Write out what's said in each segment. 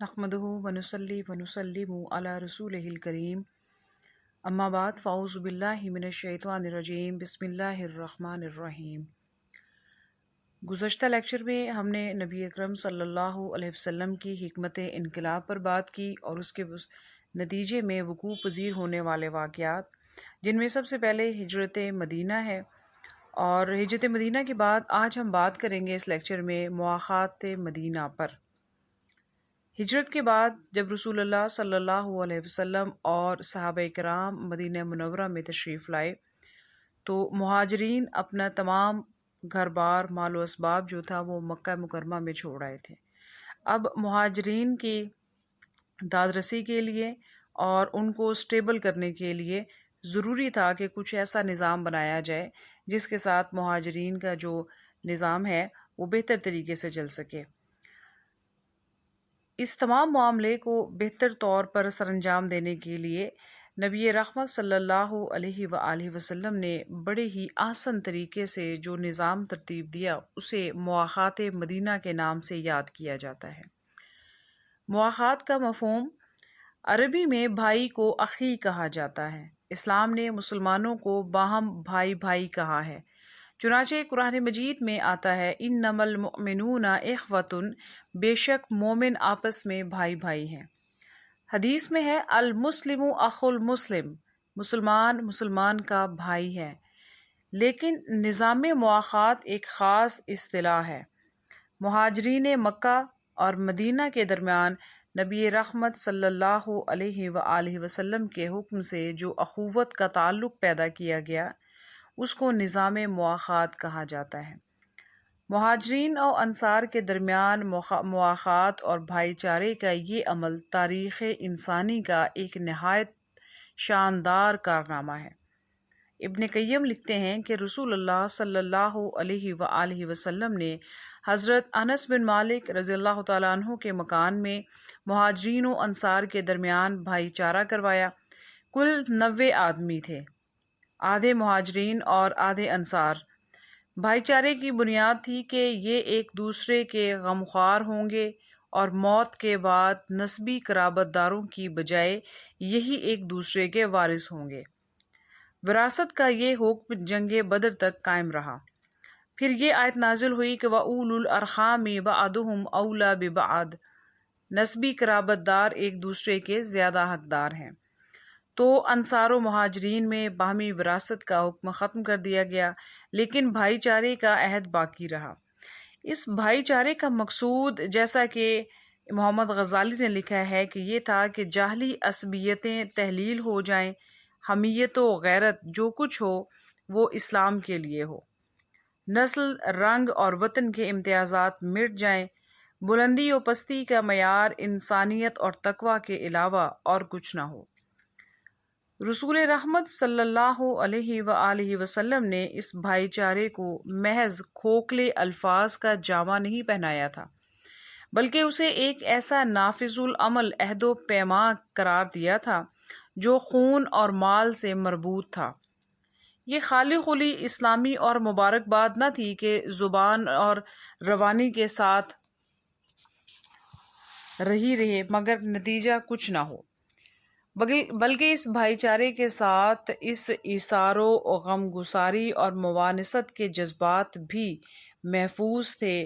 نحمدہ ونصلی ونسلم علی رسولہ الکریم اما بعد فاعوذ باللہ من الشیطان الرجیم بسم اللہ الرحمن الرحیم۔ گزشتہ لیکچر میں ہم نے نبی اکرم صلی اللہ علیہ وسلم کی حکمت انقلاب پر بات کی اور اس کے نتیجے میں وقوع پذیر ہونے والے واقعات، جن میں سب سے پہلے ہجرت مدینہ ہے، اور ہجرت مدینہ کے بعد آج ہم بات کریں گے اس لیکچر میں مواخات مدینہ پر۔ ہجرت کے بعد جب رسول اللہ صلی اللہ علیہ وسلم اور صحابہ کرام مدینہ منورہ میں تشریف لائے تو مہاجرین اپنا تمام گھر بار مال و اسباب جو تھا وہ مکہ مکرمہ میں چھوڑ آئے تھے۔ اب مہاجرین کی داد رسی کے لیے اور ان کو سٹیبل کرنے کے لیے ضروری تھا کہ کچھ ایسا نظام بنایا جائے جس کے ساتھ مہاجرین کا جو نظام ہے وہ بہتر طریقے سے چل سکے۔ اس تمام معاملے کو بہتر طور پر سر انجام دینے کے لیے نبی رحمت صلی اللہ علیہ وآلہ وسلم نے بڑے ہی آسن طریقے سے جو نظام ترتیب دیا اسے مواخات مدینہ کے نام سے یاد کیا جاتا ہے۔ مواخات کا مفہوم عربی میں بھائی کو اخی کہا جاتا ہے۔ اسلام نے مسلمانوں کو باہم بھائی بھائی کہا ہے، چنانچہ قرآن مجید میں آتا ہے انما المؤمنون اخوۃ، بے شک مومن آپس میں بھائی بھائی ہیں۔ حدیث میں ہے المسلم اخو المسلم، مسلمان مسلمان کا بھائی ہے، لیکن نظام مواخات ایک خاص اصطلاح ہے۔ مہاجرین مکہ اور مدینہ کے درمیان نبی رحمت صلی اللہ علیہ وآلہ وسلم کے حکم سے جو اخوت کا تعلق پیدا کیا گیا اس کو نظام مواخات کہا جاتا ہے۔ مہاجرین اور انصار کے درمیان مواخات اور بھائی چارے کا یہ عمل تاریخ انسانی کا ایک نہایت شاندار کارنامہ ہے۔ ابن قیم لکھتے ہیں کہ رسول اللہ صلی اللہ علیہ وآلہ وسلم نے حضرت انس بن مالک رضی اللہ تعالیٰ عنہ کے مکان میں مہاجرین و انصار کے درمیان بھائی چارہ کروایا۔ کل 90 آدمی تھے، آدھے مہاجرین اور آدھے انصار۔ بھائی چارے کی بنیاد تھی کہ یہ ایک دوسرے کے غمخوار ہوں گے اور موت کے بعد نسبی قرابت داروں کی بجائے یہی ایک دوسرے کے وارث ہوں گے۔ وراثت کا یہ حکم جنگ بدر تک قائم رہا۔ پھر یہ آیت نازل ہوئی کہ وَأُولُو الْأَرْحَامِ بَعْضُهُمْ أَوْلَىٰ بِبَعْضٍ، نسبی قرابت دار ایک دوسرے کے زیادہ حقدار ہیں۔ تو انصار و مہاجرین میں باہمی وراثت کا حکم ختم کر دیا گیا، لیکن بھائی چارے کا عہد باقی رہا۔ اس بھائی چارے کا مقصود، جیسا کہ محمد غزالی نے لکھا ہے، کہ یہ تھا کہ جاہلی عصبیتیں تحلیل ہو جائیں، حمیت و غیرت جو کچھ ہو وہ اسلام کے لیے ہو، نسل، رنگ اور وطن کے امتیازات مٹ جائیں، بلندی و پستی کا معیار انسانیت اور تقوی کے علاوہ اور کچھ نہ ہو۔ رسول رحمت صلی اللہ علیہ وآلہ وسلم نے اس بھائی چارے کو محض کھوکھلے الفاظ کا جامہ نہیں پہنایا تھا، بلکہ اسے ایک ایسا نافذ العمل عہد و پیمان قرار دیا تھا جو خون اور مال سے مربوط تھا۔ یہ خالی خلی اسلامی اور مبارکباد نہ تھی کہ زبان اور روانی کے ساتھ رہے مگر نتیجہ کچھ نہ ہو، بلکہ اس بھائی چارے کے ساتھ اس ایثار و غم گساری اور موانست کے جذبات بھی محفوظ تھے،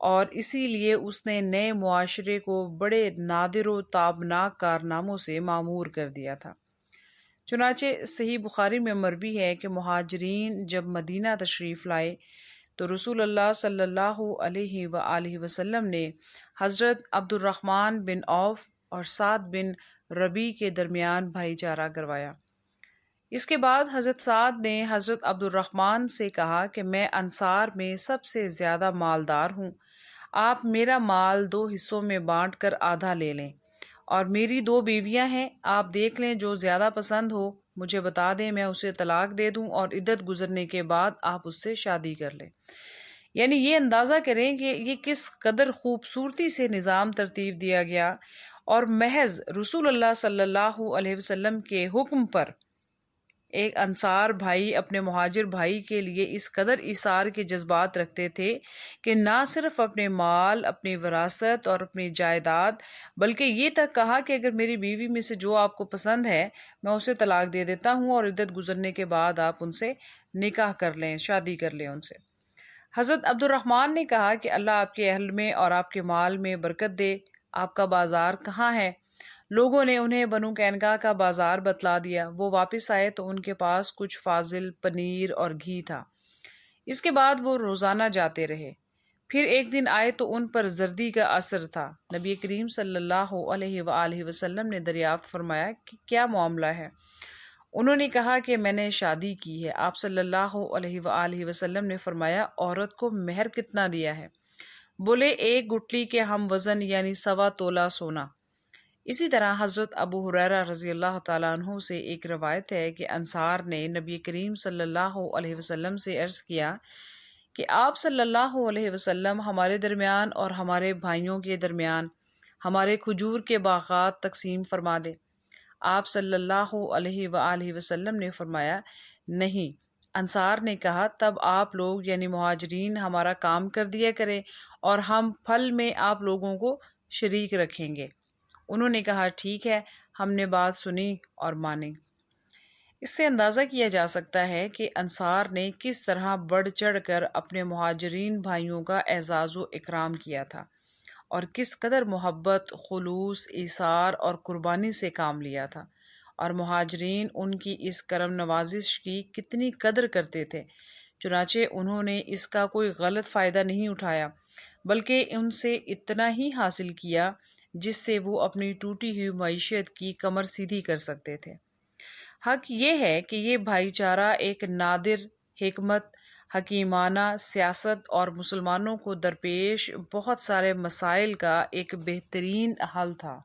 اور اسی لیے اس نے نئے معاشرے کو بڑے نادر و تابناک کارناموں سے معمور کر دیا تھا۔ چنانچہ صحیح بخاری میں مروی ہے کہ مہاجرین جب مدینہ تشریف لائے تو رسول اللہ صلی اللہ علیہ وآلہ وسلم نے حضرت عبد الرحمن بن عوف اور سعد بن ربیع کے درمیان بھائی چارہ کروایا۔ اس کے بعد حضرت سعد نے حضرت عبد الرحمن سے کہا کہ میں انصار میں سب سے زیادہ مالدار ہوں، آپ میرا مال 2 حصوں میں بانٹ کر آدھا لے لیں، اور میری 2 بیویاں ہیں، آپ دیکھ لیں جو زیادہ پسند ہو مجھے بتا دیں، میں اسے طلاق دے دوں اور عدت گزرنے کے بعد آپ اس سے شادی کر لیں۔ یعنی یہ اندازہ کریں کہ یہ کس قدر خوبصورتی سے نظام ترتیب دیا گیا، اور محض رسول اللہ صلی اللہ علیہ وسلم کے حکم پر ایک انصار بھائی اپنے مہاجر بھائی کے لیے اس قدر ایثار کے جذبات رکھتے تھے کہ نہ صرف اپنے مال، اپنی وراثت اور اپنی جائیداد، بلکہ یہ تک کہا کہ اگر میری بیوی میں سے جو آپ کو پسند ہے میں اسے طلاق دے دیتا ہوں اور عدت گزرنے کے بعد آپ ان سے نکاح کر لیں، شادی کر لیں ان سے۔ حضرت عبد الرحمن نے کہا کہ اللہ آپ کے اہل میں اور آپ کے مال میں برکت دے، آپ کا بازار کہاں ہے؟ لوگوں نے انہیں بنو قینقاع کا بازار بتلا دیا۔ وہ واپس آئے تو ان کے پاس کچھ فاضل پنیر اور گھی تھا۔ اس کے بعد وہ روزانہ جاتے رہے۔ پھر ایک دن آئے تو ان پر زردی کا اثر تھا۔ نبی کریم صلی اللہ علیہ وآلہ وسلم نے دریافت فرمایا کہ کیا معاملہ ہے؟ انہوں نے کہا کہ میں نے شادی کی ہے۔ آپ صلی اللہ علیہ وآلہ وسلم نے فرمایا عورت کو مہر کتنا دیا ہے؟ بولے 1 گٹلی کے ہم وزن یعنی 1.25 تولہ سونا۔ اسی طرح حضرت ابو ہریرہ رضی اللہ تعالیٰ عنہ سے ایک روایت ہے کہ انصار نے نبی کریم صلی اللہ علیہ وسلم سے عرض کیا کہ آپ صلی اللہ علیہ وسلم ہمارے درمیان اور ہمارے بھائیوں کے درمیان ہمارے کھجور کے باغات تقسیم فرما دیں۔ آپ صلی اللہ علیہ وآلہ وسلم نے فرمایا نہیں۔ انصار نے کہا تب آپ لوگ یعنی مہاجرین ہمارا کام کر دیا کریں اور ہم پھل میں آپ لوگوں کو شریک رکھیں گے۔ انہوں نے کہا ٹھیک ہے، ہم نے بات سنی اور مانی۔ اس سے اندازہ کیا جا سکتا ہے کہ انصار نے کس طرح بڑھ چڑھ کر اپنے مہاجرین بھائیوں کا اعزاز و اکرام کیا تھا اور کس قدر محبت، خلوص، ایثار اور قربانی سے کام لیا تھا، اور مہاجرین ان کی اس کرم نوازش کی کتنی قدر کرتے تھے۔ چنانچہ انہوں نے اس کا کوئی غلط فائدہ نہیں اٹھایا بلکہ ان سے اتنا ہی حاصل کیا جس سے وہ اپنی ٹوٹی ہوئی معیشت کی کمر سیدھی کر سکتے تھے۔ حق یہ ہے کہ یہ بھائی چارہ ایک نادر، حکمت، حکیمانہ سیاست اور مسلمانوں کو درپیش بہت سارے مسائل کا ایک بہترین حل تھا۔